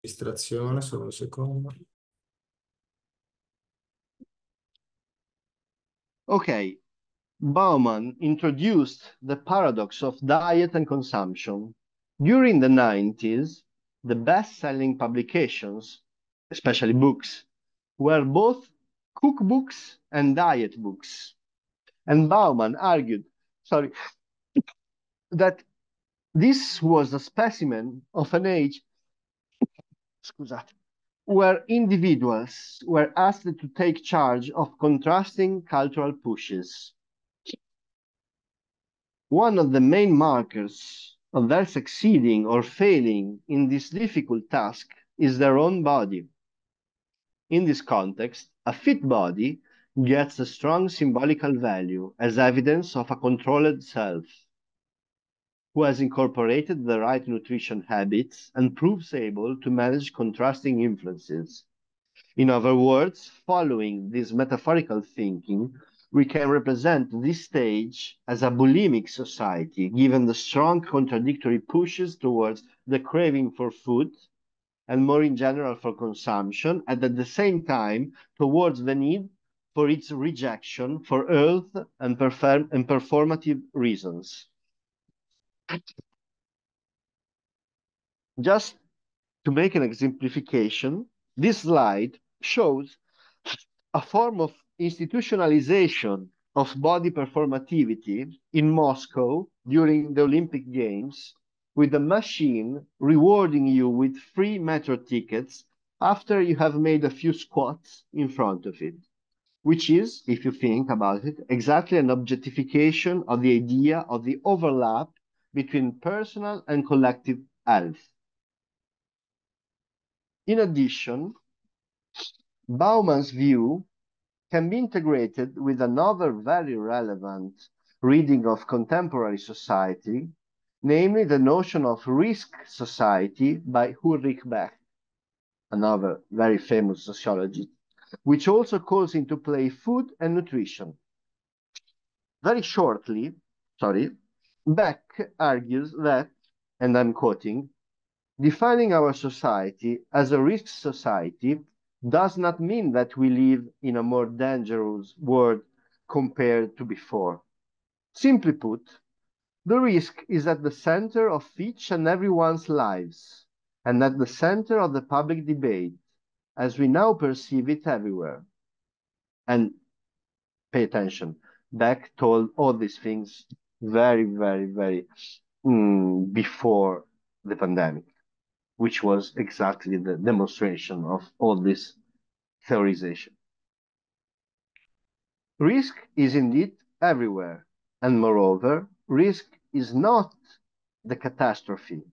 Distrazione, solo un secondo. Okay, Bauman introduced the paradox of diet and consumption. During the 90s, the best-selling publications, especially books, were both cookbooks and diet books. And Bauman argued, that this was a specimen of an age, scusate, where individuals were asked to take charge of contrasting cultural pushes. One of the main markers of their succeeding or failing in this difficult task is their own body. In this context, a fit body gets a strong symbolical value as evidence of a controlled self who has incorporated the right nutrition habits and proves able to manage contrasting influences. In other words, following this metaphorical thinking, we can represent this stage as a bulimic society, given the strong contradictory pushes towards the craving for food and more in general for consumption, and at the same time towards the need for its rejection for health and performative reasons. Just to make an exemplification, this slide shows a form of institutionalization of body performativity in Moscow during the Olympic Games, with a machine rewarding you with free metro tickets after you have made a few squats in front of it, which is, if you think about it, exactly an objectification of the idea of the overlap between personal and collective health. In addition, Bauman's view can be integrated with another very relevant reading of contemporary society, namely the notion of risk society by Ulrich Beck, another very famous sociologist, which also calls into play food and nutrition. Very shortly, Beck argues that, and I'm quoting, defining our society as a risk society does not mean that we live in a more dangerous world compared to before. Simply put, the risk is at the center of each and everyone's lives and at the center of the public debate as we now perceive it everywhere. And pay attention, Beck told all these things very before the pandemic, which was exactly the demonstration of all this theorization. Risk is indeed everywhere, and moreover, risk is not the catastrophe,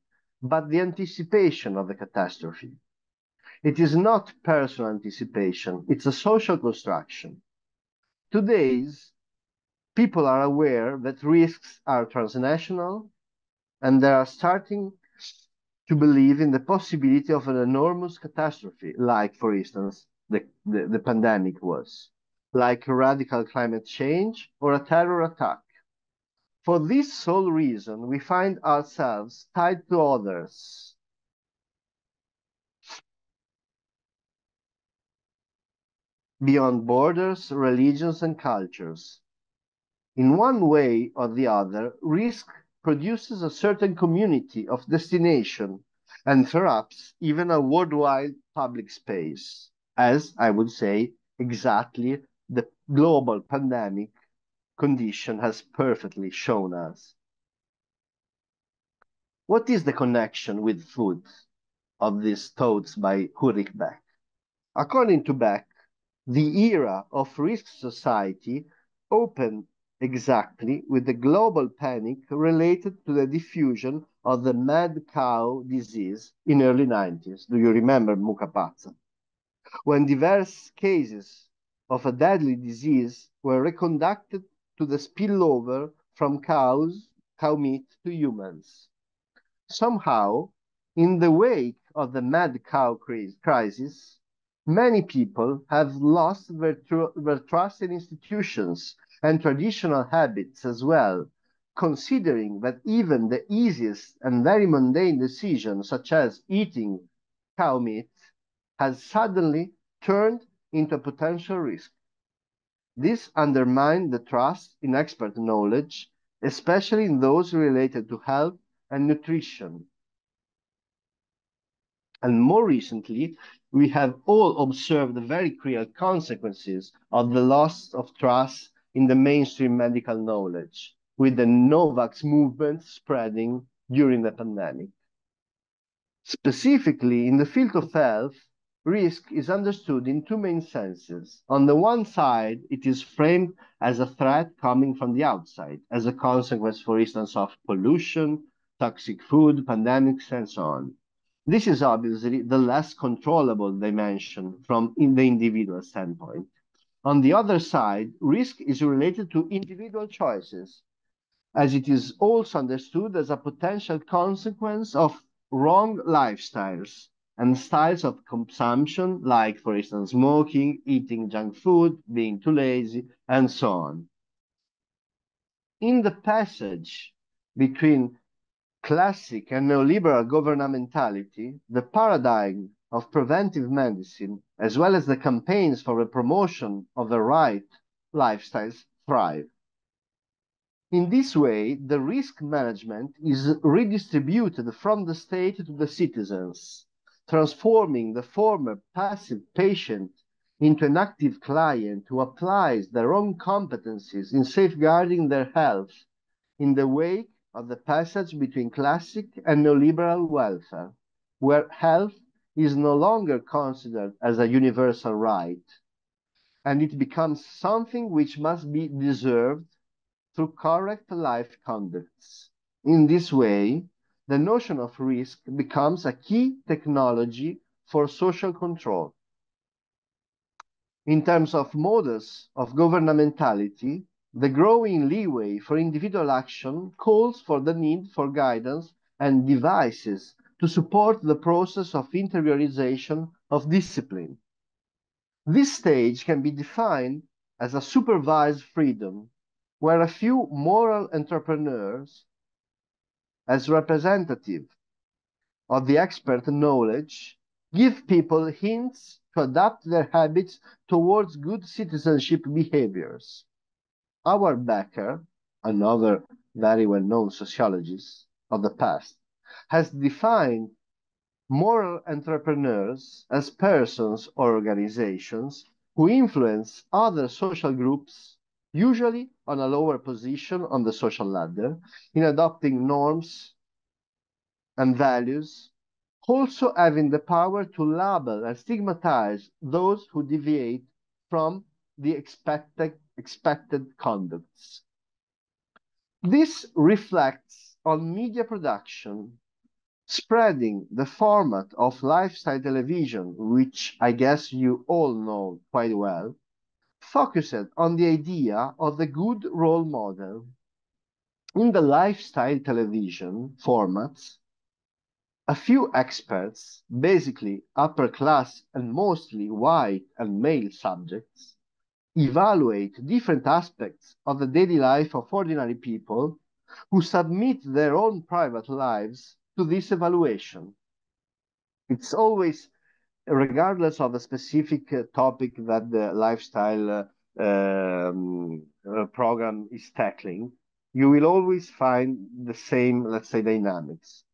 but the anticipation of the catastrophe. It is not personal anticipation, it's a social construction. Today's people are aware that risks are transnational, and they are starting to believe in the possibility of an enormous catastrophe, like, for instance, the pandemic was, like radical climate change or a terror attack. For this sole reason, we find ourselves tied to others, beyond borders, religions, and cultures. In one way or the other, risk produces a certain community of destination and perhaps even a worldwide public space, as I would say exactly the global pandemic condition has perfectly shown us. What is the connection with food of these thoughts by Ulrich Beck? According to Beck, the era of risk society opened exactly with the global panic related to the diffusion of the mad cow disease in early 90s. Do you remember Mucca Pazza? When diverse cases of a deadly disease were reconducted to the spillover from cow meat to humans. Somehow, in the wake of the mad cow crisis, many people have lost their trust in institutions and traditional habits as well, considering that even the easiest and very mundane decisions, such as eating cow meat has suddenly turned into a potential risk. This undermined the trust in expert knowledge, especially in those related to health and nutrition. And more recently, we have all observed the very clear consequences of the loss of trust in the mainstream medical knowledge, with the no-vax movement spreading during the pandemic. Specifically, in the field of health, risk is understood in two main senses. On the one side, it is framed as a threat coming from the outside, as a consequence, for instance, of pollution, toxic food, pandemics, and so on. This is obviously the less controllable dimension from the individual standpoint. On the other side, risk is related to individual choices, as it is also understood as a potential consequence of wrong lifestyles and styles of consumption, like, for instance, smoking, eating junk food, being too lazy, and so on. In the passage between classic and neoliberal governmentality, the paradigm of preventive medicine, as well as the campaigns for the promotion of the right lifestyles, thrive. In this way, the risk management is redistributed from the state to the citizens, transforming the former passive patient into an active client who applies their own competencies in safeguarding their health in the wake of the passage between classic and neoliberal welfare, where health is no longer considered as a universal right, and it becomes something which must be deserved through correct life conducts. In this way, the notion of risk becomes a key technology for social control. In terms of modus of governmentality, the growing leeway for individual action calls for the need for guidance and devices to support the process of interiorization of discipline. This stage can be defined as a supervised freedom, where a few moral entrepreneurs, as representative of the expert knowledge, give people hints to adapt their habits towards good citizenship behaviors. Howard Becker, another very well-known sociologist of the past, has defined moral entrepreneurs as persons or organizations who influence other social groups, usually on a lower position on the social ladder, in adopting norms and values, also having the power to label and stigmatize those who deviate from the expected conducts. This reflects on media production, spreading the format of lifestyle television, which I guess you all know quite well, focused on the idea of the good role model. In the lifestyle television formats, a few experts, basically upper class and mostly white and male subjects, evaluate different aspects of the daily life of ordinary people who submit their own private lives to this evaluation. It's always, regardless of the specific topic that the lifestyle program is tackling, you will always find the same, let's say, dynamics.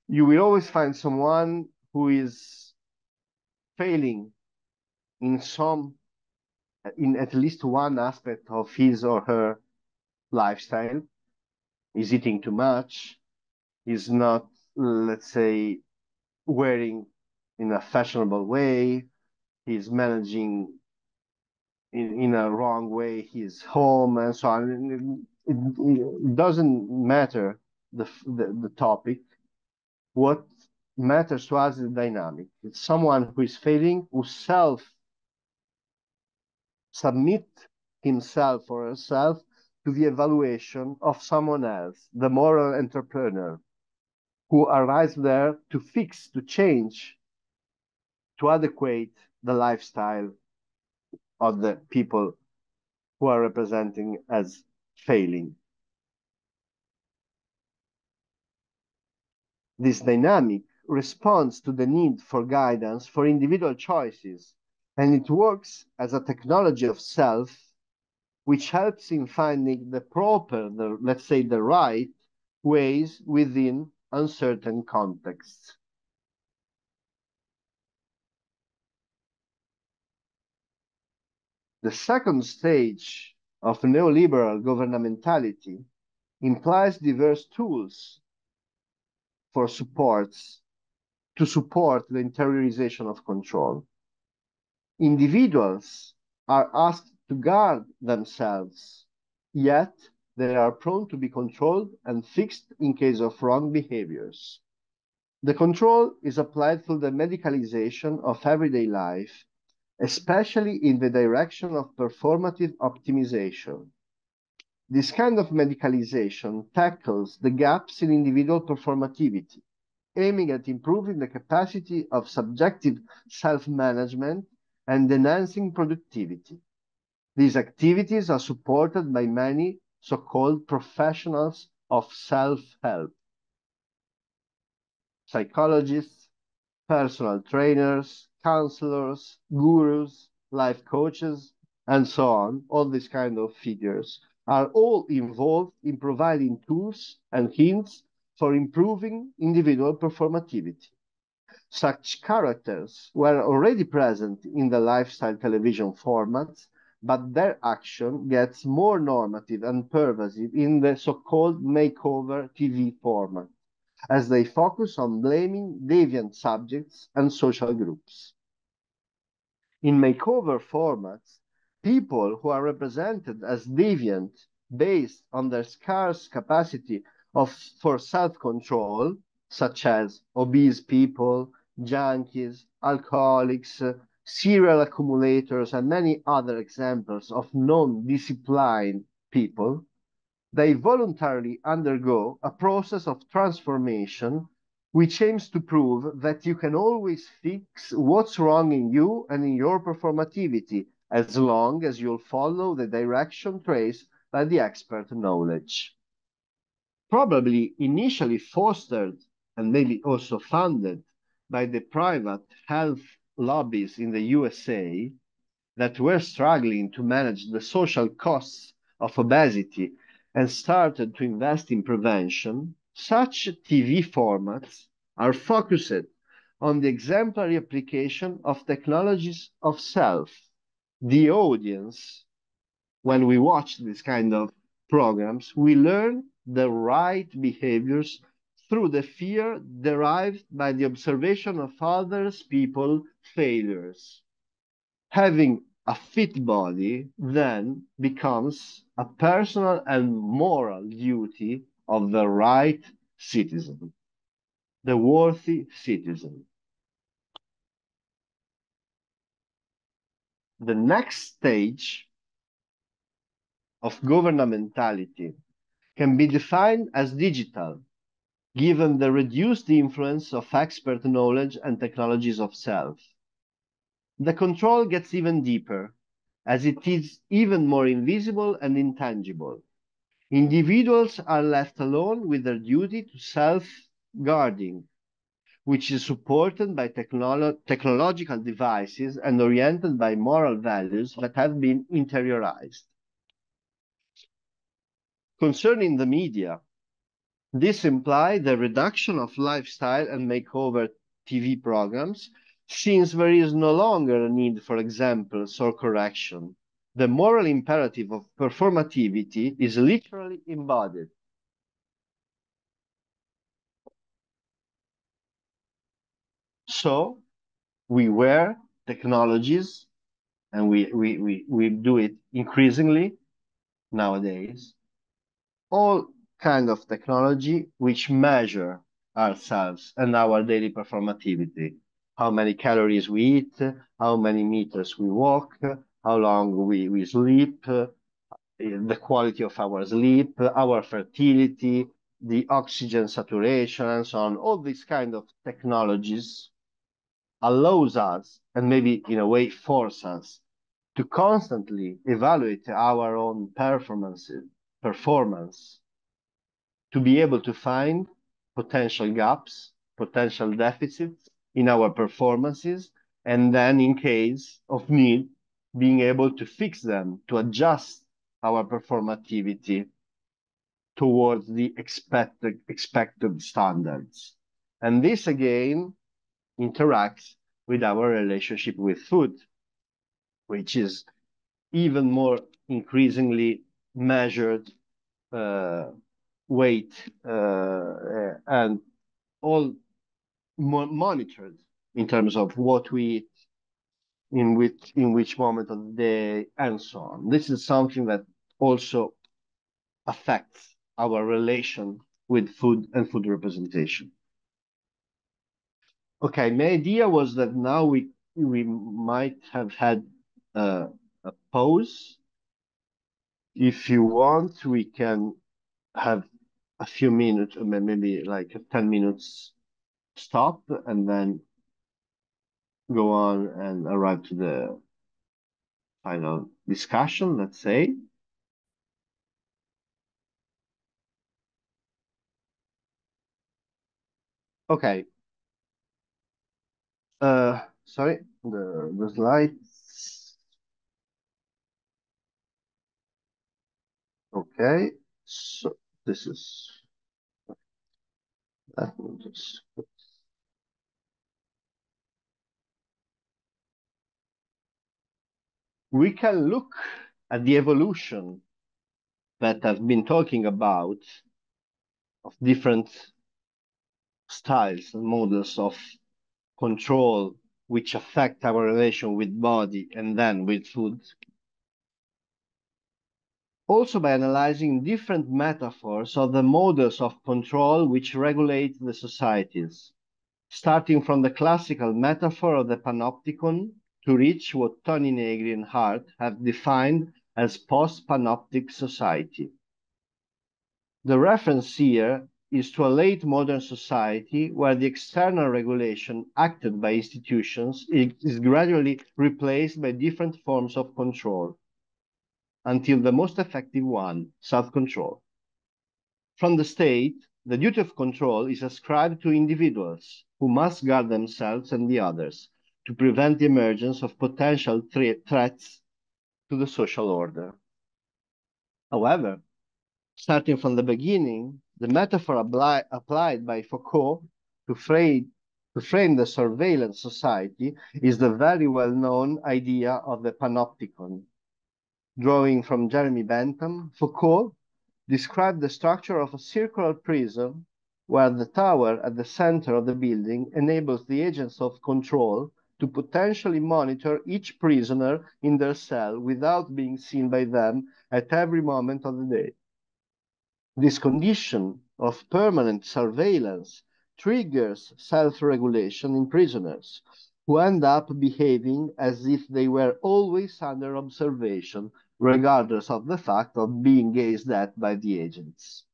You will always find someone who is failing in at least one aspect of his or her lifestyle. Is eating too much, is not, let's say, wearing in a fashionable way, he's managing in a wrong way his home, and so on. It doesn't matter the topic. What matters to us is the dynamic. It's someone who is failing, who submit himself or herself to the evaluation of someone else, the moral entrepreneur, who arrives there to fix, to change, to adequate the lifestyle of the people who are representing as failing. This dynamic responds to the need for guidance for individual choices, and it works as a technology of self, which helps in finding the proper, let's say the right ways within uncertain contexts. The second stage of neoliberal governmentality implies diverse tools for supports to support the interiorization of control. Individuals are asked to guard themselves, yet they are prone to be controlled and fixed in case of wrong behaviors. The control is applied through the medicalization of everyday life, especially in the direction of performative optimization. This kind of medicalization tackles the gaps in individual performativity, aiming at improving the capacity of subjective self-management and enhancing productivity. These activities are supported by many so-called professionals of self-help, psychologists, personal trainers, counselors, gurus, life coaches, and so on. All these kind of figures are all involved in providing tools and hints for improving individual performativity. Such characters were already present in the lifestyle television formats, but their action gets more normative and pervasive in the so-called makeover TV format, as they focus on blaming deviant subjects and social groups. In makeover formats, people who are represented as deviant based on their scarce capacity for self-control, such as obese people, junkies, alcoholics, serial accumulators, and many other examples of non-disciplined people, they voluntarily undergo a process of transformation which aims to prove that you can always fix what's wrong in you and in your performativity, as long as you'll follow the direction traced by the expert knowledge. Probably initially fostered and maybe also funded by the private health lobbies in the USA that were struggling to manage the social costs of obesity and started to invest in prevention, such TV formats are focused on the exemplary application of technologies of self. The audience, when we watch this kind of programs, we learn the right behaviors through the fear derived by the observation of others people's failures. Having a fit body then becomes a personal and moral duty of the right citizen, the worthy citizen. The next stage of governmentality can be defined as digital, given the reduced influence of expert knowledge and technologies of self. The control gets even deeper, as it is even more invisible and intangible. Individuals are left alone with their duty to self-guarding, which is supported by technological devices and oriented by moral values that have been interiorized. Concerning the media, this implies the reduction of lifestyle and makeover TV programs, since there is no longer a need for examples or correction. The moral imperative of performativity is literally embodied. So we wear technologies, and we do it increasingly nowadays, all kind of technology which measure ourselves and our daily performativity. How many calories we eat, how many meters we walk, how long we sleep, the quality of our sleep, our fertility, the oxygen saturation, and so on. All these kind of technologies allows us, and maybe in a way force us, to constantly evaluate our own performance, to be able to find potential gaps potential deficits in our performances, and then in case of need, being able to fix them, to adjust our performativity towards the expected standards. And this again interacts with our relationship with food, which is even more increasingly measured weight and all monitored in terms of what we eat, in which moment of the day, and so on. This is something that also affects our relation with food and food representation. Okay, my idea was that now we might have had a pause. If you want, we can have a few minutes, or maybe like a 10 minutes stop, and then go on and arrive to the final discussion, let's say. Okay. Sorry, the slides. Okay, so this is that one just. We can look at the evolution that I've been talking about of different styles and models of control which affect our relation with body and then with food. Also by analyzing different metaphors of the models of control which regulate the societies, starting from the classical metaphor of the panopticon to reach what Tony Negri and Hart have defined as post-panoptic society. The reference here is to a late modern society where the external regulation acted by institutions is gradually replaced by different forms of control, until the most effective one, self-control. From the state, the duty of control is ascribed to individuals who must guard themselves and the others to prevent the emergence of potential threats to the social order. However, starting from the beginning, the metaphor applied by Foucault to frame the surveillance society is the very well-known idea of the panopticon. Drawing from Jeremy Bentham, Foucault described the structure of a circular prison where the tower at the center of the building enables the agents of control to potentially monitor each prisoner in their cell without being seen by them at every moment of the day. This condition of permanent surveillance triggers self-regulation in prisoners, who end up behaving as if they were always under observation, regardless of the fact of being gazed at by the agents.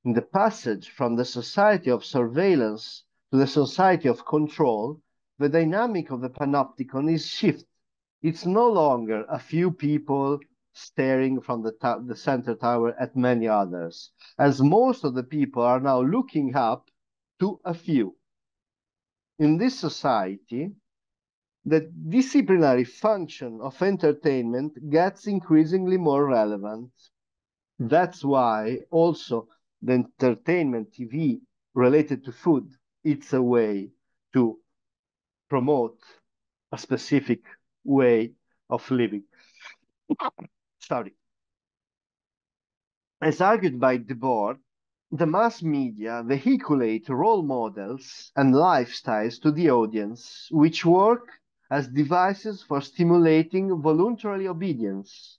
In the passage from the society of surveillance to the society of control, the dynamic of the panopticon is shifted. It's no longer a few people staring from the center tower at many others, as most of the people are now looking up to a few. In this society, the disciplinary function of entertainment gets increasingly more relevant. That's why also the entertainment TV related to food, it's a way to promote a specific way of living. Sorry. As argued by Debord, the mass media vehiculate role models and lifestyles to the audience, which work as devices for stimulating voluntary obedience.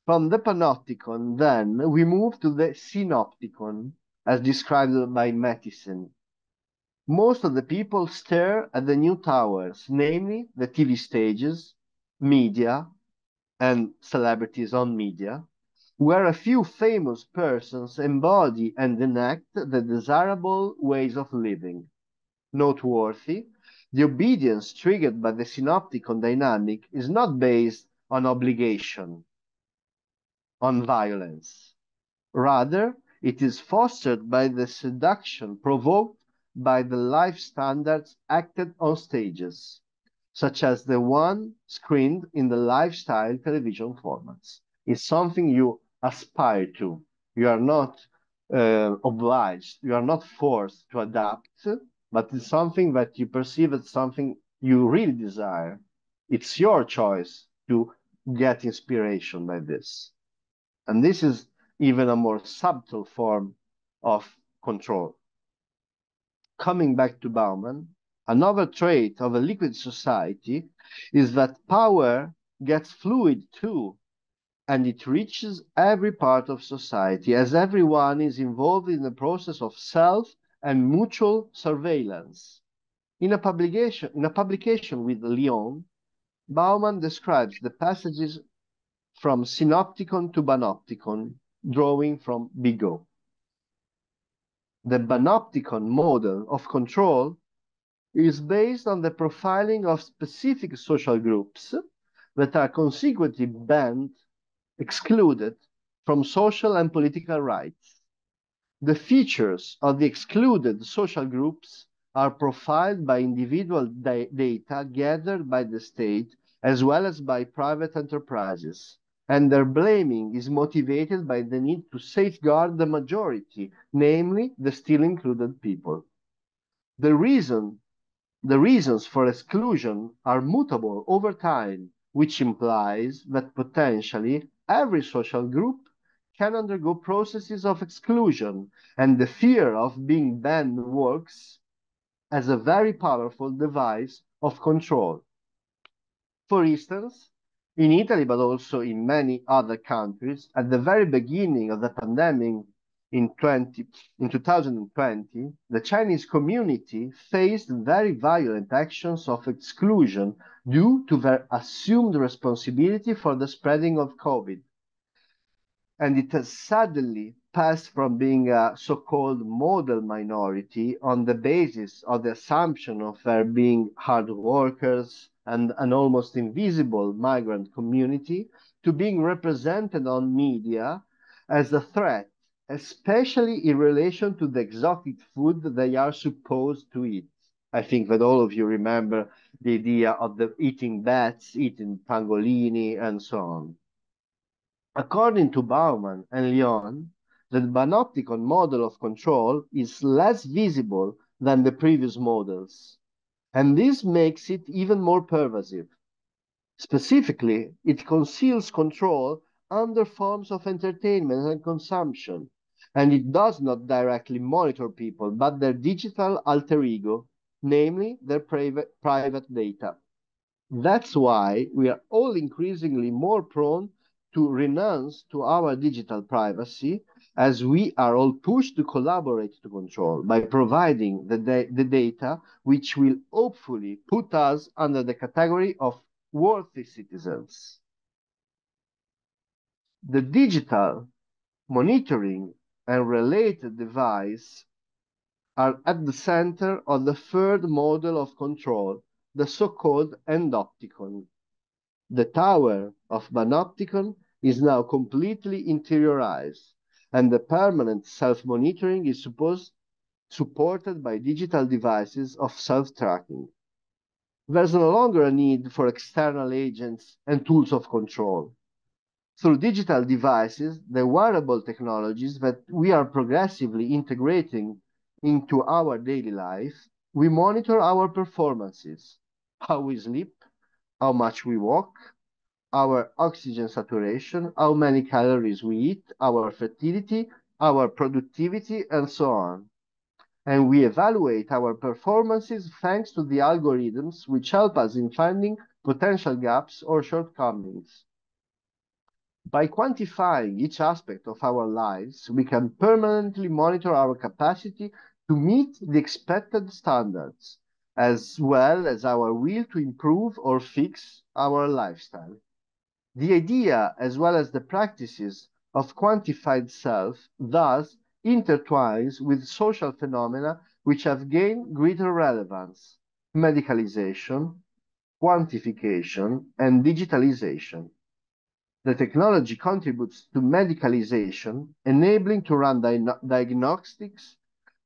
From the panopticon, then, we move to the synopticon, as described by Matheson. Most of the people stare at the new towers, namely the TV stages, media, and celebrities on media, where a few famous persons embody and enact the desirable ways of living. Noteworthy, the obedience triggered by the synopticon dynamic is not based on obligation, on violence. Rather, it is fostered by the seduction provoked by the life standards acted on stages, such as the one screened in the lifestyle television formats. It's something you aspire to. You are not obliged, you are not forced to adapt, but it's something that you perceive as something you really desire. It's your choice to get inspiration by this. And this is even a more subtle form of control. Coming back to Bauman, another trait of a liquid society is that power gets fluid too, and it reaches every part of society as everyone is involved in the process of self and mutual surveillance. In a publication with Lyon, Bauman describes the passages from synopticon to panopticon, drawing from Bigot. The panopticon model of control is based on the profiling of specific social groups that are consequently banned, excluded from social and political rights. The features of the excluded social groups are profiled by individual data gathered by the state as well as by private enterprises, and their blaming is motivated by the need to safeguard the majority, namely the still included people. The reasons for exclusion are mutable over time, which implies that potentially every social group can undergo processes of exclusion, and the fear of being banned works as a very powerful device of control. For instance, in Italy, but also in many other countries, at the very beginning of the pandemic in 2020, the Chinese community faced very violent actions of exclusion due to their assumed responsibility for the spreading of COVID. And it has suddenly passed from being a so-called model minority on the basis of the assumption of there being hard workers and an almost invisible migrant community to being represented on media as a threat, especially in relation to the exotic food they are supposed to eat. I think that all of you remember the idea of the eating bats, eating pangolini, and so on. According to Bauman and Lyon, the panopticon model of control is less visible than the previous models, and this makes it even more pervasive. Specifically, it conceals control under forms of entertainment and consumption, and it does not directly monitor people, but their digital alter ego, namely their private data. That's why we are all increasingly more prone to renounce to our digital privacy, as we are all pushed to collaborate to control by providing the data which will hopefully put us under the category of worthy citizens. The digital monitoring and related device are at the center of the third model of control, the so-called endopticon. The tower of panopticon is now completely interiorized, and the permanent self-monitoring is supported by digital devices of self-tracking. There's no longer a need for external agents and tools of control. Through digital devices, the wearable technologies that we are progressively integrating into our daily life, we monitor our performances, how we sleep, how much we walk, our oxygen saturation, how many calories we eat, our fertility, our productivity, and so on. And we evaluate our performances thanks to the algorithms which help us in finding potential gaps or shortcomings. By quantifying each aspect of our lives, we can permanently monitor our capacity to meet the expected standards, as well as our will to improve or fix our lifestyle. The idea, as well as the practices of quantified self, thus intertwines with social phenomena which have gained greater relevance: medicalization, quantification, and digitalization. The technology contributes to medicalization, enabling to run diagnostics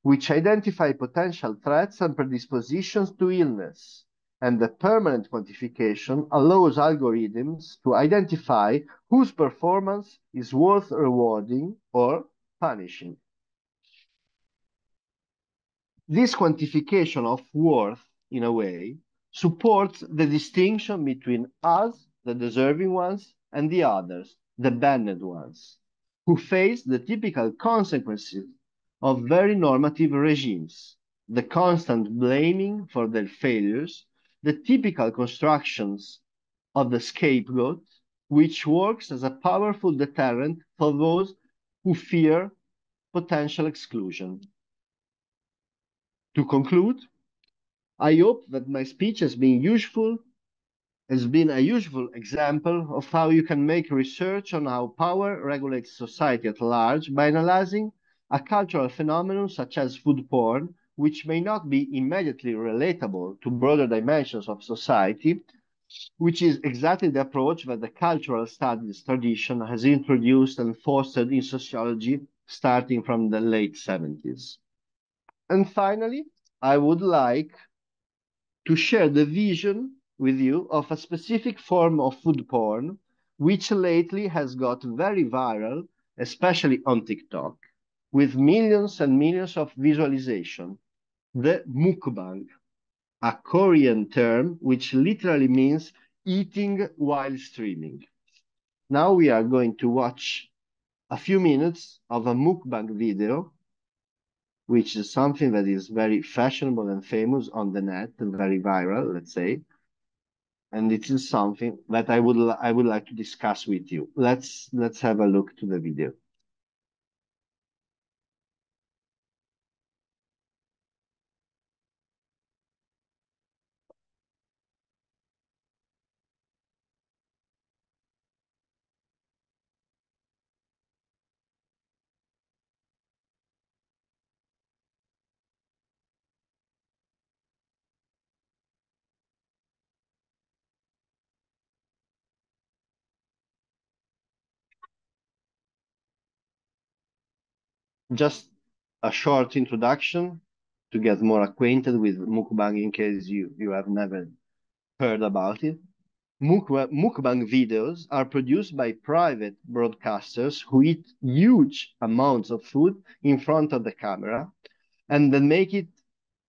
which identify potential threats and predispositions to illness. And the permanent quantification allows algorithms to identify whose performance is worth rewarding or punishing. This quantification of worth, in a way, supports the distinction between us, the deserving ones, and the others, the banned ones, who face the typical consequences of very normative regimes, the constant blaming for their failures, the typical constructions of the scapegoat, which works as a powerful deterrent for those who fear potential exclusion. To conclude, I hope that my speech has been a useful example of how you can make research on how power regulates society at large by analyzing a cultural phenomenon such as food porn, which may not be immediately relatable to broader dimensions of society, which is exactly the approach that the cultural studies tradition has introduced and fostered in sociology starting from the late 70s. And finally, I would like to share the vision with you of a specific form of food porn, which lately has got very viral, especially on TikTok, with millions and millions of visualization, the mukbang, a Korean term which literally means eating while streaming. Now we are going to watch a few minutes of a mukbang video, which is something that is very fashionable and famous on the net and very viral, let's say. And it is something that I would like to discuss with you. Let's have a look to the video. Just a short introduction to get more acquainted with mukbang in case you have never heard about it. Mukbang videos are produced by private broadcasters who eat huge amounts of food in front of the camera and then make it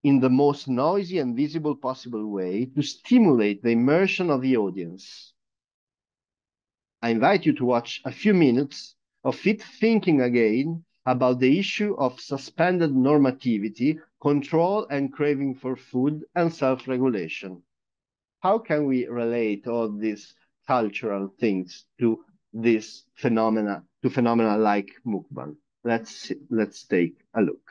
in the most noisy and visible possible way to stimulate the immersion of the audience. I invite you to watch a few minutes of it thinking again about the issue of suspended normativity, control and craving for food and self-regulation. How can we relate all these cultural things to this phenomena, to phenomena like mukbang? Let's take a look.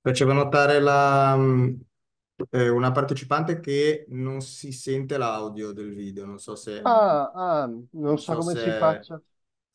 Faceva notare una partecipante che non si sente l'audio del video, Non non so so come se si è faccia.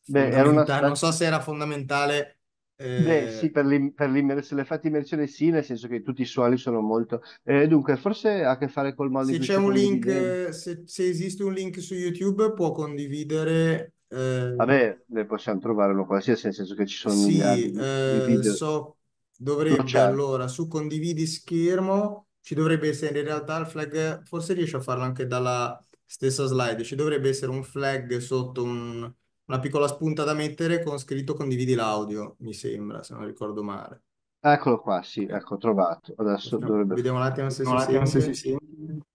Beh, era una fondamentale, non specie. so se era fondamentale. Beh, sì, per l'effetto di immersione sì, nel senso che tutti i suoni sono molto. Dunque, forse ha a che fare col modo in Se cui c'è sto un link, condividendo. se esiste un link su YouTube, può condividere. Vabbè, ne possiamo trovare uno qualsiasi, nel senso che ci sono migliaia Sì, di video. Lo dovrebbe cerco. allora su condividi schermo, ci dovrebbe essere in realtà il flag, forse riesce a farlo anche dalla stessa slide, ci dovrebbe essere un flag sotto una piccola spunta da mettere con scritto condividi l'audio, mi sembra, se non ricordo male. Eccolo qua, sì, Ok. ecco, trovato. Adesso dovrebbe... Vediamo un attimo se si Se si sente. sente.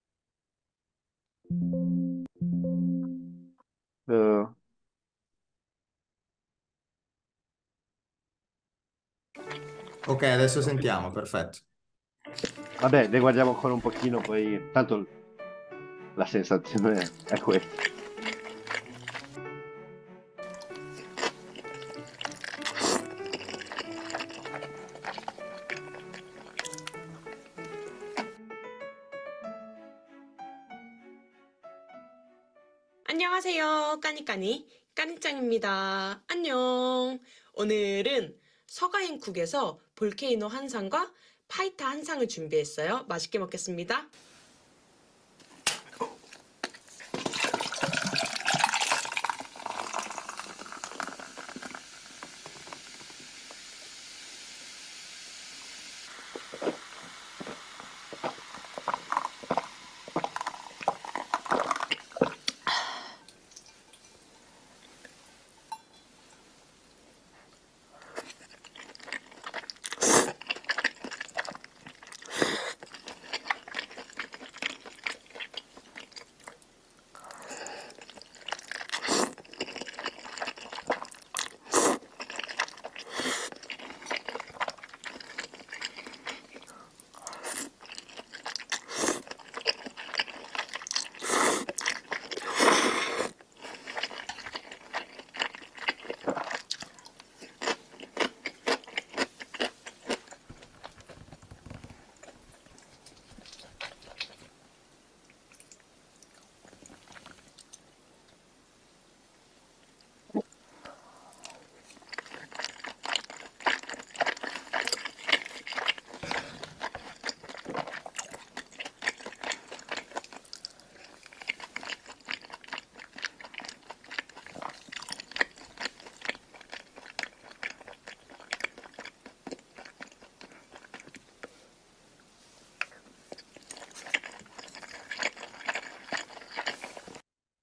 eh, Ok, adesso sentiamo, perfetto. vabbè, ne guardiamo ancora un pochino, poi tanto la sensazione è questa. 안녕하세요. 까니까니 까니짱입니다. 안녕. 오늘은 서가행국에서 볼케이노 한 상과 파이타 한 상을 준비했어요. 맛있게 먹겠습니다.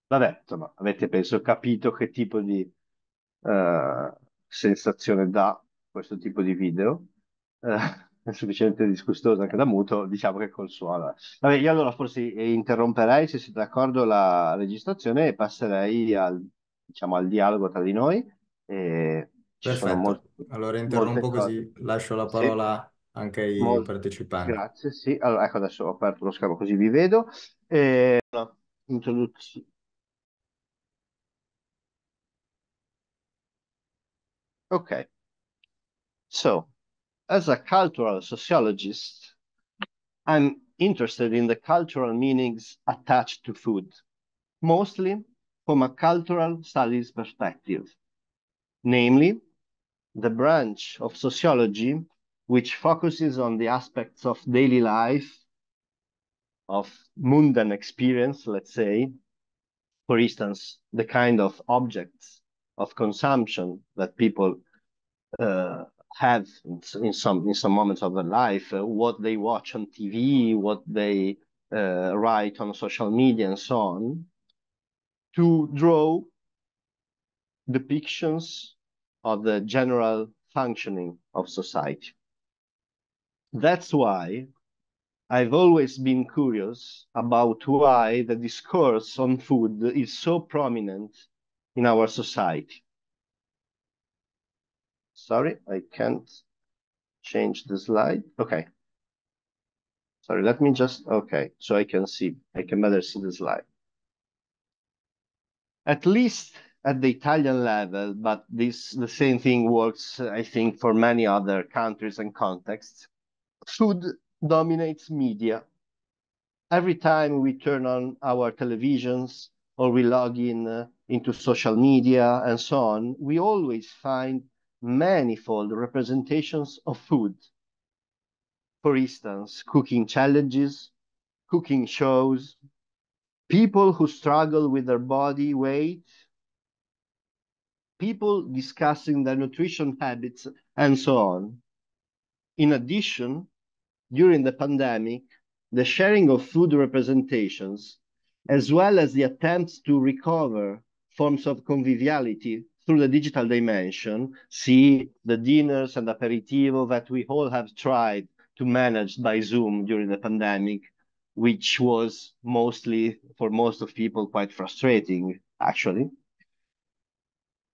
Vabbè, insomma, avete penso capito che tipo di sensazione dà questo tipo di video. È sufficientemente disgustoso anche da muto, diciamo che col suono. Vabbè, io allora forse interromperei, se siete d'accordo, la registrazione e passerei diciamo, al dialogo tra di noi. E ci sono Perfetto. Allora molte interrompo cose. così lascio la Sì, parola anche ai molto. partecipanti. Grazie, sì. Allora, ecco, adesso ho aperto lo schermo così vi vedo. Introduzione. Ok, so as a cultural sociologist, I'm interested in the cultural meanings attached to food, mostly from a cultural studies perspective, namely the branch of sociology which focuses on the aspects of daily life, of mundane experience, let's say, for instance, the kind of objects of consumption that people uh, have in some moments of their life, what they watch on TV, what they write on social media, and so on, to draw depictions of the general functioning of society. That's why I've always been curious about why the discourse on food is so prominent in our society. Sorry, I can't change the slide. Okay. Sorry, let me just, okay, so I can better see the slide. At least at the Italian level, but the same thing works, I think, for many other countries and contexts. Food dominates media. Every time we turn on our televisions or we log in into social media and so on, we always find manifold representations of food. For instance, cooking challenges, cooking shows, people who struggle with their body weight, people discussing their nutrition habits, and so on. In addition, during the pandemic, the sharing of food representations as well as the attempts to recover forms of conviviality through the digital dimension, see the dinners and aperitivo that we all have tried to manage by Zoom during the pandemic, which was mostly, for most of people, quite frustrating, actually.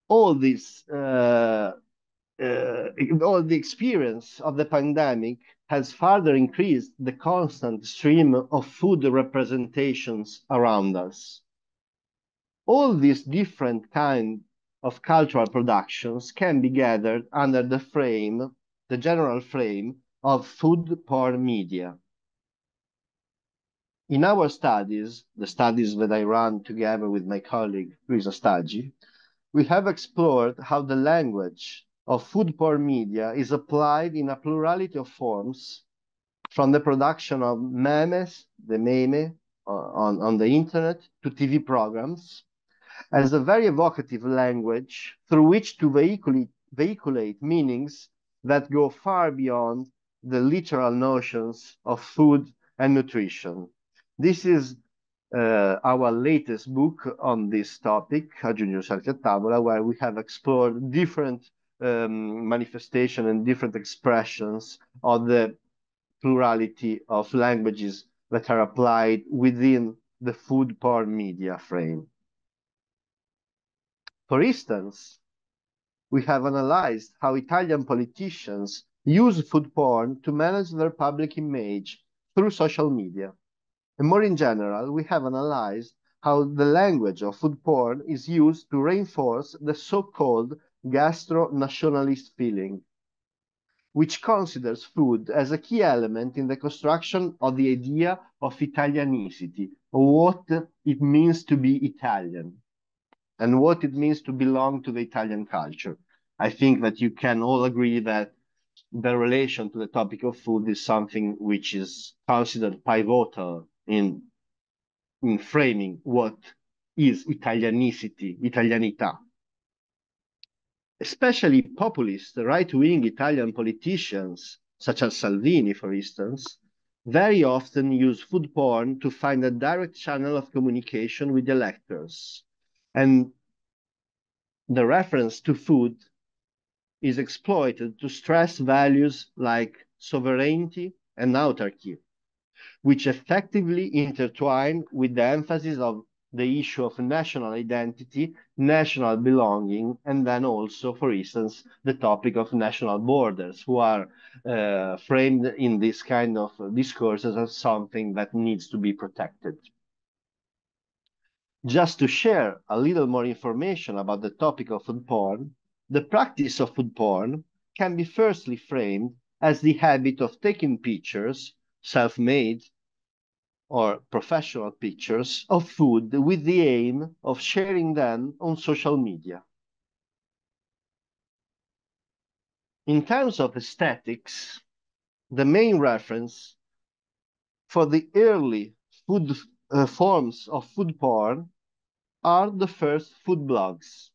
All this all the experience of the pandemic has further increased the constant stream of food representations around us. All these different kinds of cultural productions can be gathered under the general frame of food porn media. In our studies, the studies that I run together with my colleague Luisa Staggi, we have explored how the language of food porn media is applied in a plurality of forms, from the production of memes, the meme, on the internet, to TV programs, as a very evocative language through which to vehiculate meanings that go far beyond the literal notions of food and nutrition. This is our latest book on this topic, Aggiungi Salti a Tavola, where we have explored different manifestations and different expressions of the plurality of languages that are applied within the food porn media frame. For instance, we have analyzed how Italian politicians use food porn to manage their public image through social media. And more in general, we have analyzed how the language of food porn is used to reinforce the so-called gastro-nationalist feeling, which considers food as a key element in the construction of the idea of Italianicity, or what it means to be Italian, and what it means to belong to the Italian culture. I think that you can all agree that the relation to the topic of food is something which is considered pivotal in framing what is Italianicity, Italianità. Especially populist right-wing Italian politicians, such as Salvini, for instance, very often use food porn to find a direct channel of communication with electors. And the reference to food is exploited to stress values like sovereignty and autarky, which effectively intertwine with the emphasis of the issue of national identity, national belonging, and then also, for instance, the topic of national borders, who are framed in this kind of discourses as something that needs to be protected. Just to share a little more information about the topic of food porn, the practice of food porn can be firstly framed as the habit of taking pictures, self-made or professional pictures, of food with the aim of sharing them on social media. In terms of aesthetics, the main reference for the early food forms of food porn are the first food blogs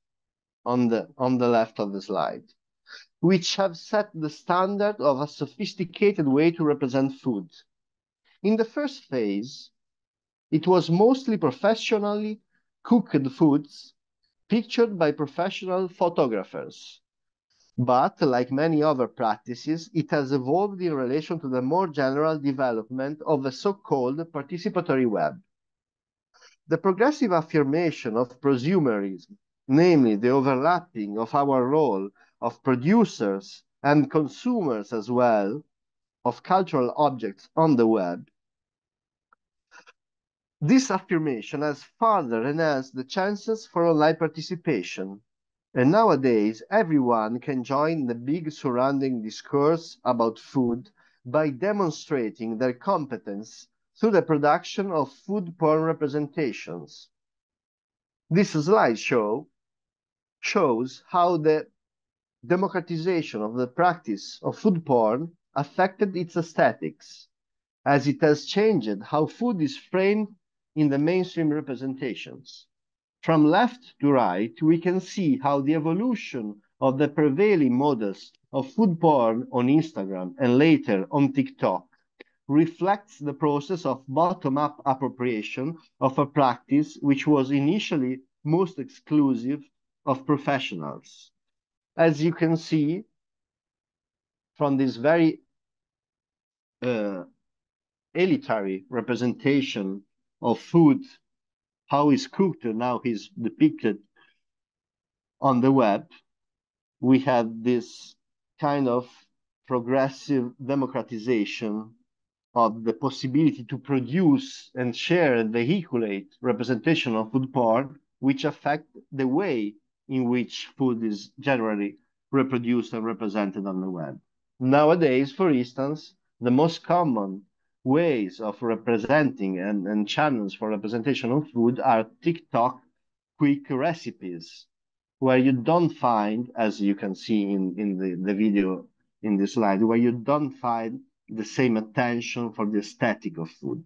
on the left of the slide, which have set the standard of a sophisticated way to represent food. In the first phase, it was mostly professionally cooked foods pictured by professional photographers. But, like many other practices, it has evolved in relation to the more general development of the so-called participatory web. The progressive affirmation of prosumerism, namely the overlapping of our role of producers and consumers as well of cultural objects on the web, this affirmation has further enhanced the chances for online participation. And nowadays, everyone can join the big surrounding discourse about food by demonstrating their competence through the production of food porn representations. This slideshow shows how the democratization of the practice of food porn affected its aesthetics, as it has changed how food is framed in the mainstream representations. From left to right, we can see how the evolution of the prevailing models of food porn on Instagram and later on TikTok reflects the process of bottom-up appropriation of a practice which was initially most exclusive of professionals. As you can see from this very elitary representation of food, how it's cooked and how it's depicted on the web, we have this kind of progressive democratization of the possibility to produce and share and vehiculate representation of food porn, which affect the way in which food is generally reproduced and represented on the web. Nowadays, for instance, the most common ways of representing and channels for representation of food are TikTok quick recipes, where you don't find, as you can see in the video in this slide, where you don't find the same attention for the aesthetic of food.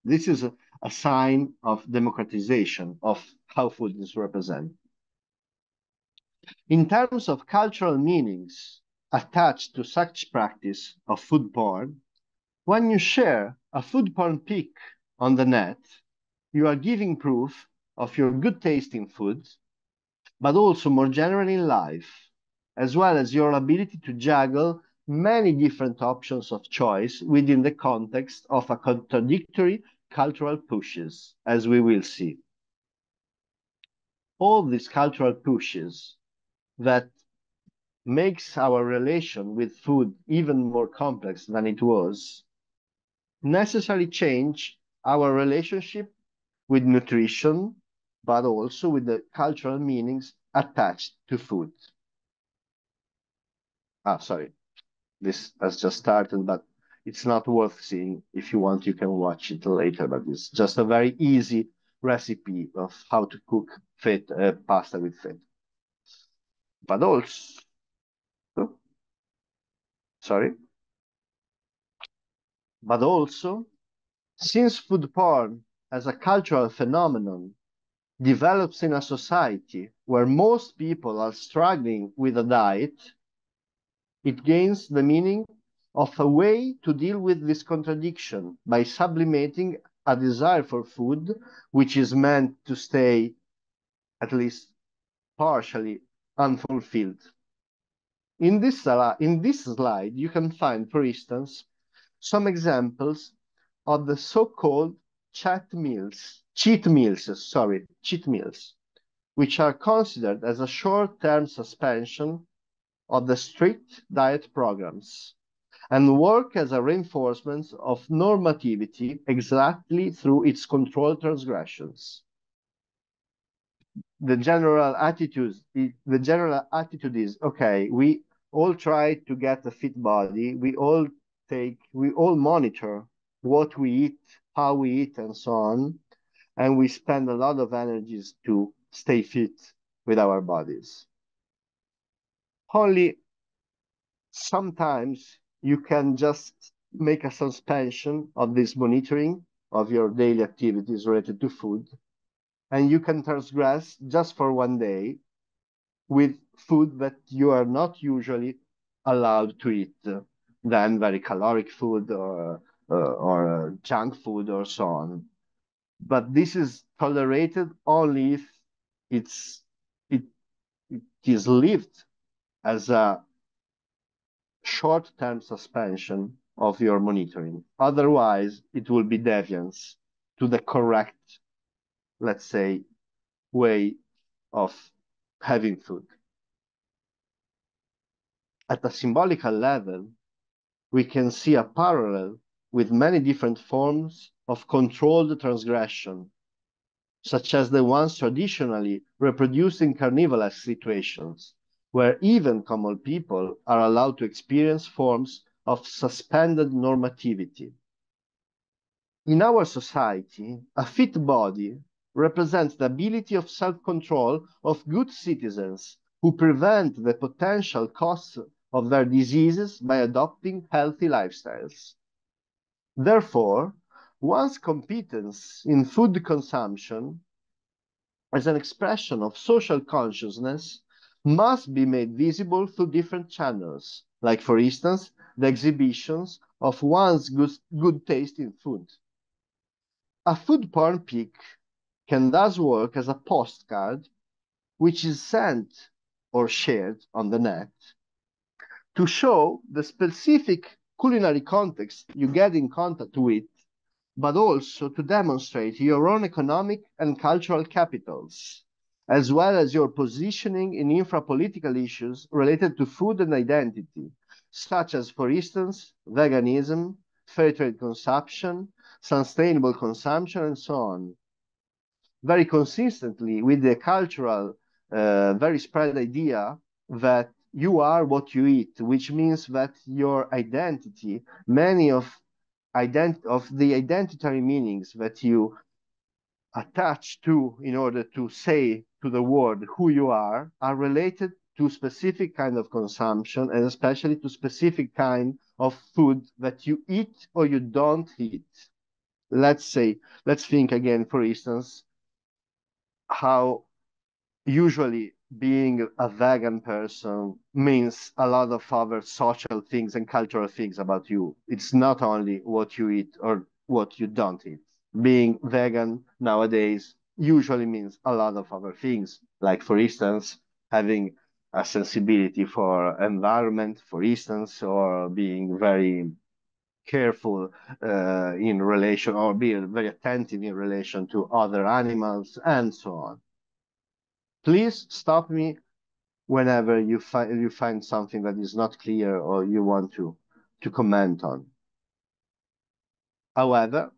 This is a sign of democratization of how food is represented. In terms of cultural meanings attached to such practice of food porn, when you share a food porn pic on the net, you are giving proof of your good taste in food, but also more generally in life, as well as your ability to juggle many different options of choice within the context of a contradictory cultural pushes, as we will see. All these cultural pushes that makes our relation with food even more complex than it was, necessarily change our relationship with nutrition, but also with the cultural meanings attached to food. Sorry, this has just started, but it's not worth seeing. If you want, you can watch it later, but it's just a very easy recipe of how to cook pasta with feta. But also, since food porn as a cultural phenomenon develops in a society where most people are struggling with a diet, it gains the meaning of a way to deal with this contradiction by sublimating a desire for food, which is meant to stay at least partially unfulfilled. In this slide, you can find, for instance, some examples of the so-called cheat meals, which are considered as a short-term suspension of the strict diet programs and work as a reinforcement of normativity exactly through its controlled transgressions. The general attitude is, okay, we all try to get a fit body, we all monitor what we eat, how we eat, and so on, and we spend a lot of energies to stay fit with our bodies. Only sometimes you can just make a suspension of this monitoring of your daily activities related to food, and you can transgress just for one day with food that you are not usually allowed to eat, then very caloric food or junk food or so on. But this is tolerated only if it is lived as a short-term suspension of your monitoring. Otherwise, it will be deviance to the correct, let's say, way of having food. At a symbolical level, we can see a parallel with many different forms of controlled transgression, such as the ones traditionally reproduced in carnivorous situations, where even common people are allowed to experience forms of suspended normativity. In our society, a fit body represents the ability of self-control of good citizens who prevent the potential costs of their diseases by adopting healthy lifestyles. Therefore, one's competence in food consumption as an expression of social consciousness must be made visible through different channels, like, for instance, the exhibitions of one's good taste in food. A food porn pic can thus work as a postcard which is sent or shared on the net to show the specific culinary context you get in contact with, but also to demonstrate your own economic and cultural capitals, as well as your positioning in infra-political issues related to food and identity, such as, for instance, veganism, fair trade consumption, sustainable consumption, and so on. Very consistently with the cultural, very spread idea that you are what you eat, which means that your identity, many of the identitary meanings that you attach to in order to say to the world who you are related to specific kind of consumption, and especially to specific kind of food that you eat or you don't eat. Let's think again, for instance, how usually being a vegan person means a lot of other social things and cultural things about you. It's not only what you eat or what you don't eat. Being vegan nowadays usually means a lot of other things, like, for instance, having a sensibility for environment, for instance, or being very careful in relation, or being very attentive in relation to other animals, and so on. Please stop me whenever you find something that is not clear or you want to comment on. However,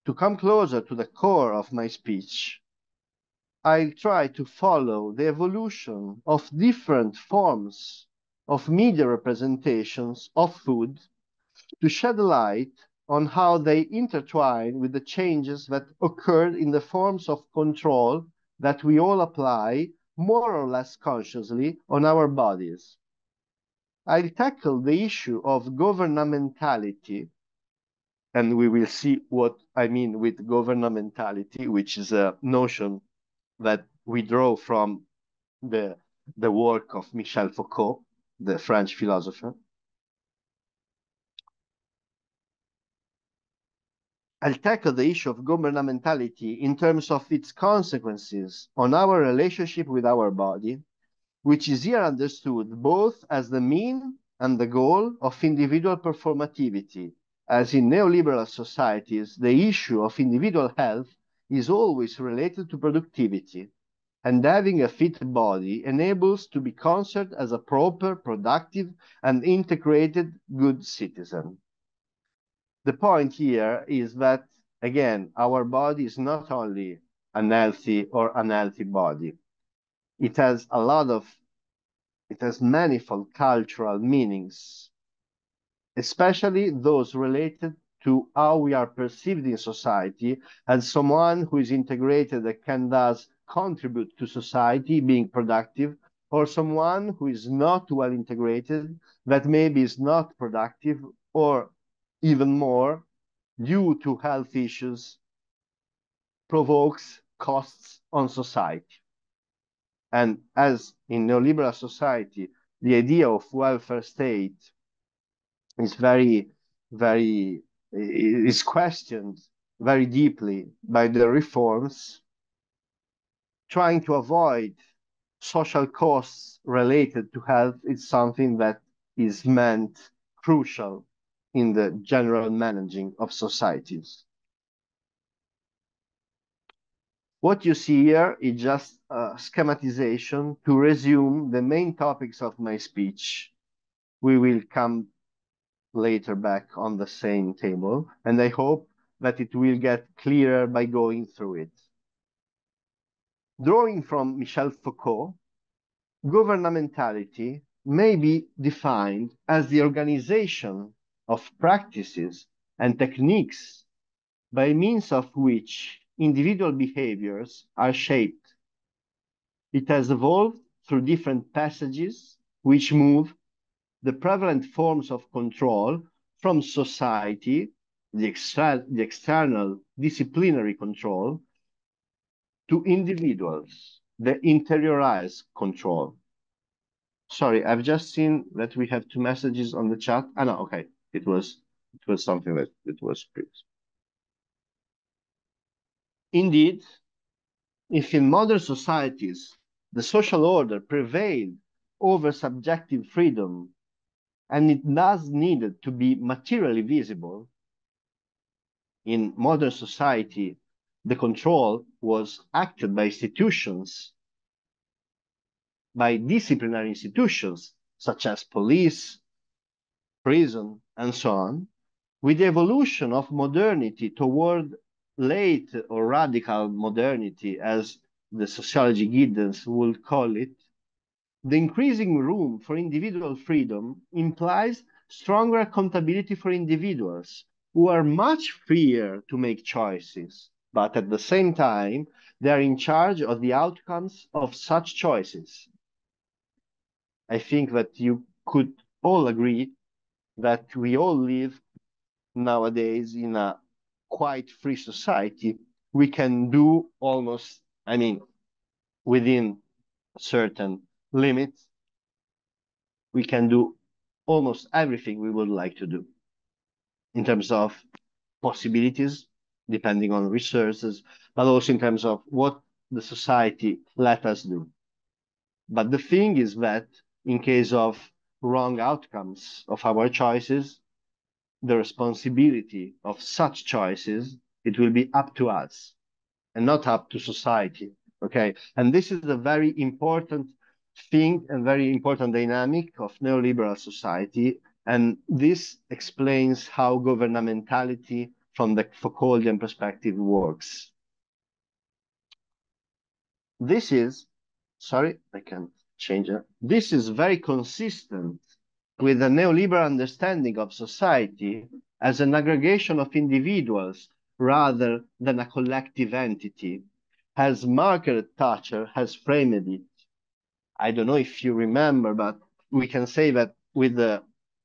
to come closer to the core of my speech, I'll try to follow the evolution of different forms of media representations of food to shed light on how they intertwine with the changes that occurred in the forms of control that we all apply more or less consciously on our bodies. I'll tackle the issue of governmentality, and we will see what I mean with governmentality, which is a notion that we draw from the work of Michel Foucault, the French philosopher. I'll tackle the issue of governmentality in terms of its consequences on our relationship with our body, which is here understood both as the mean and the goal of individual performativity, as in neoliberal societies, the issue of individual health is always related to productivity, and having a fit body enables to be considered as a proper, productive, and integrated good citizen. The point here is that, again, our body is not only an healthy or unhealthy body. It has manifold cultural meanings, especially those related to how we are perceived in society as someone who is integrated that can thus contribute to society, being productive, or someone who is not well integrated, that maybe is not productive, or even more, due to health issues, provokes costs on society. And as in neoliberal society, the idea of welfare state is is questioned very deeply by the reforms, trying to avoid social costs related to health is something that is meant crucial in the general managing of societies. What you see here is just a schematization to resume the main topics of my speech. We will come later back on the same table, and I hope that it will get clearer by going through it. Drawing from Michel Foucault, governmentality may be defined as the organization of practices and techniques by means of which individual behaviors are shaped. It has evolved through different passages which move the prevalent forms of control from society, the external disciplinary control, to individuals, the interiorized control. Sorry, I've just seen that we have two messages on the chat. Ah, no, okay. It was something that it was previous. Indeed, if in modern societies the social order prevailed over subjective freedom, and it does need to be materially visible, in modern society, the control was acted by institutions, by disciplinary institutions such as police, prison, and so on. With the evolution of modernity toward late or radical modernity, as the sociology guidance would call it, the increasing room for individual freedom implies stronger accountability for individuals who are much freer to make choices, but at the same time, they are in charge of the outcomes of such choices. I think that you could all agree that we all live nowadays in a quite free society. We can do almost, I mean, within certain limits, we can do almost everything we would like to do in terms of possibilities, depending on resources, but also in terms of what the society let us do. But the thing is that in case of wrong outcomes of our choices, the responsibility of such choices, it will be up to us and not up to society. Okay. And this is a very important thing and very important dynamic of neoliberal society. And this explains how governmentality from the Foucauldian perspective works. This is, sorry, I can change it. This is very consistent with a neoliberal understanding of society as an aggregation of individuals rather than a collective entity, as Margaret Thatcher has framed it. I don't know if you remember, but we can say that with the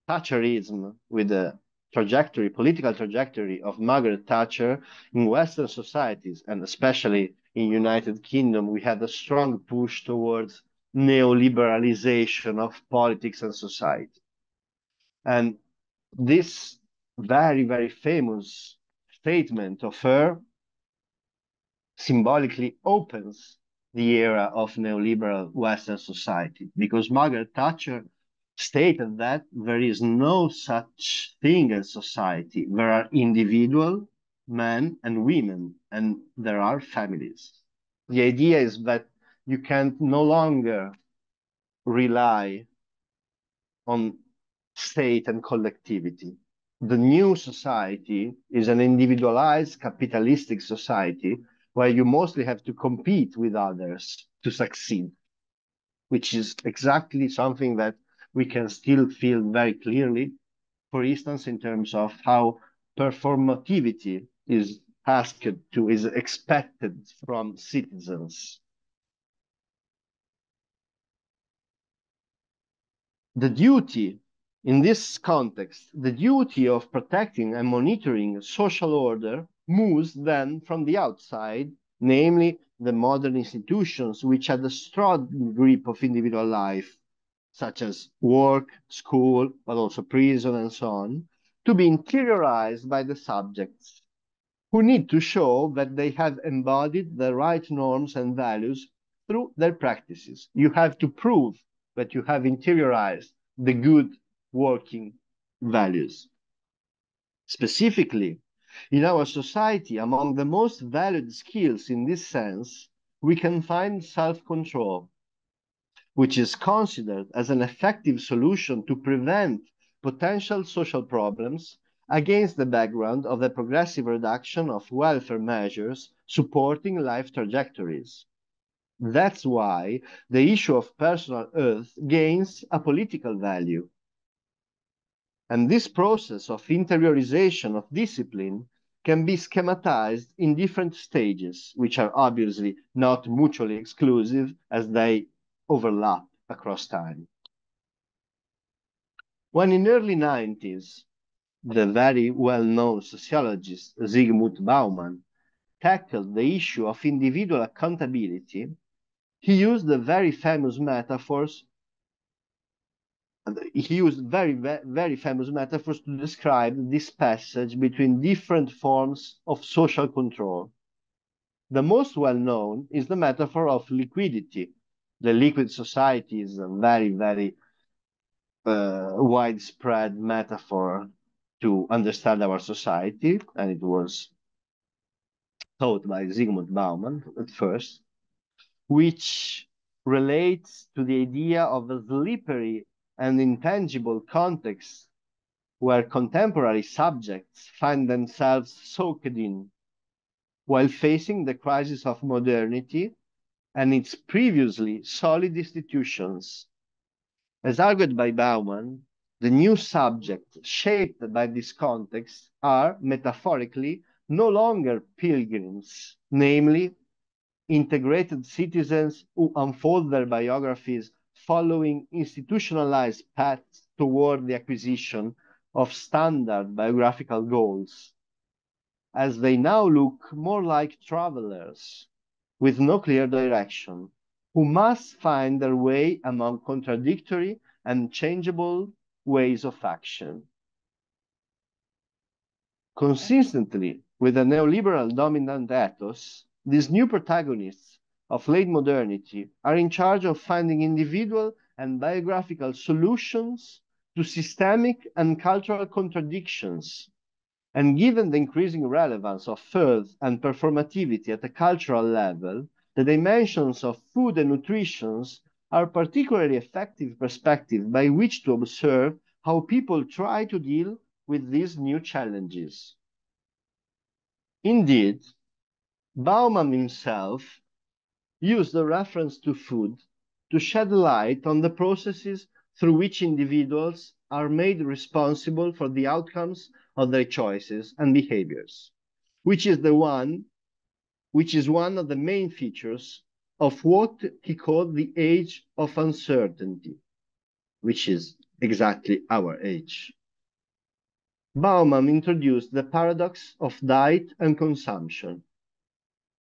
Thatcherism, with the trajectory, political trajectory of Margaret Thatcher in Western societies, and especially in United Kingdom, we had a strong push towards neoliberalization of politics and society. And this very, very famous statement of her symbolically opens the era of neoliberal Western society, because Margaret Thatcher stated that there is no such thing as society. There are individual men and women, and there are families. The idea is that you can no longer rely on state and collectivity. The new society is an individualized capitalistic society where you mostly have to compete with others to succeed, which is exactly something that we can still feel very clearly, for instance, in terms of how performativity is asked to, is expected from citizens. The duty, in this context, the duty of protecting and monitoring social order moves then from the outside, namely the modern institutions which had a strong grip of individual life, such as work, school, but also prison and so on, to be interiorized by the subjects, who need to show that they have embodied the right norms and values through their practices. You have to prove that you have interiorized the good working values. Specifically, in our society, among the most valued skills in this sense, we can find self-control, which is considered as an effective solution to prevent potential social problems against the background of the progressive reduction of welfare measures supporting life trajectories. That's why the issue of personal health gains a political value. And this process of interiorization of discipline can be schematized in different stages, which are obviously not mutually exclusive as they overlap across time. When in early 90s, the very well-known sociologist Zygmunt Bauman tackled the issue of individual accountability, he used the very famous metaphors he used very famous metaphors to describe this passage between different forms of social control. The most well-known is the metaphor of liquidity. The liquid society is a very widespread metaphor to understand our society, and it was taught by Zygmunt Bauman at first, which relates to the idea of a slippery and intangible context where contemporary subjects find themselves soaked in while facing the crisis of modernity and its previously solid institutions. As argued by Bauman, the new subjects shaped by this context are, metaphorically, no longer pilgrims, namely, integrated citizens who unfold their biographies following institutionalized paths toward the acquisition of standard biographical goals, as they now look more like travelers with no clear direction, who must find their way among contradictory and changeable ways of action. Consistently with the neoliberal dominant ethos, these new protagonists of late modernity are in charge of finding individual and biographical solutions to systemic and cultural contradictions. And given the increasing relevance of thirds and performativity at a cultural level, the dimensions of food and nutrition are particularly effective perspective by which to observe how people try to deal with these new challenges. Indeed, Bauman himself used the reference to food to shed light on the processes through which individuals are made responsible for the outcomes of their choices and behaviors, which is one of the main features of what he called the age of uncertainty, which is exactly our age. Bauman introduced the paradox of diet and consumption,